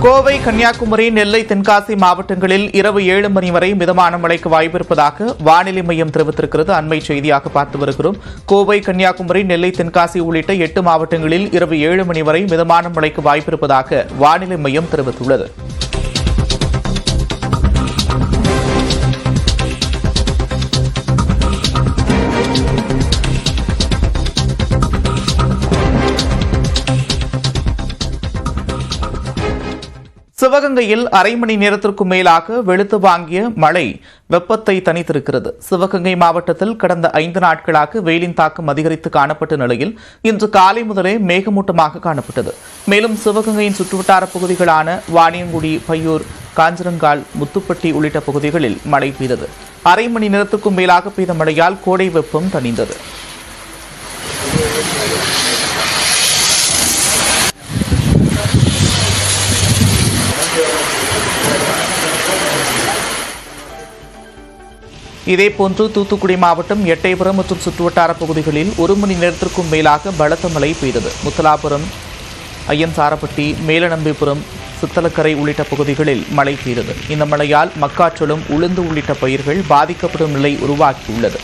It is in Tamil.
கோவை, கன்னியாகுமரி, நெல்லை, தென்காசி மாவட்டங்களில் இரவு 7 மணி வரை மிதமான மழைக்கு வாய்ப்பிருப்பதாக வானிலை மையம் தெரிவித்திருக்கிறது. அண்மை செய்தியாக பார்த்து வருகிறோம். கோவை, கன்னியாகுமரி, நெல்லை, தென்காசி உள்ளிட்ட 8 மாவட்டங்களில் இரவு 7 மணி வரை மிதமான மழைக்கு வாய்ப்பிருப்பதாக வானிலை மையம் தெரிவித்துள்ளது. சிவகங்கையில் அரை மணி நேரத்திற்கும் மேலாக வெளுத்து வாங்கிய மழை வெப்பத்தை தணித்திருக்கிறது. சிவகங்கை மாவட்டத்தில் கடந்த 5 நாட்களாக வெயிலின் தாக்கம் அதிகரித்து காணப்பட்ட நிலையில் இன்று காலை முதலே மேகமூட்டமாக காணப்பட்டது. மேலும் சிவகங்கையின் சுற்றுவட்டார பகுதிகளான வாணியங்குடி, பையூர், காஞ்சிரங்கால், முத்துப்பட்டி உள்ளிட்ட பகுதிகளில் மழை பெய்தது. அரை மணி நேரத்திற்கும் மேலாக பெய்த மழையால் கோடை வெப்பம் தணிந்தது. இதேபோன்று தூத்துக்குடி மாவட்டம் எட்டயபுரம் மற்றும் சுற்றுவட்டார பகுதிகளில் 1 மணி நேரத்திற்கும் மேலாக பலத்த மழை பெய்தது. முத்தலாபுரம், ஐயன்சாரப்பட்டி, மேலநம்பிபுரம், சித்தலக்கரை உள்ளிட்ட பகுதிகளில் மழை பெய்தது. இந்த மழையால் மக்காச்சோளம், உளுந்து உள்ளிட்ட பயிர்கள் பாதிக்கப்படும் நிலை உருவாகியுள்ளது.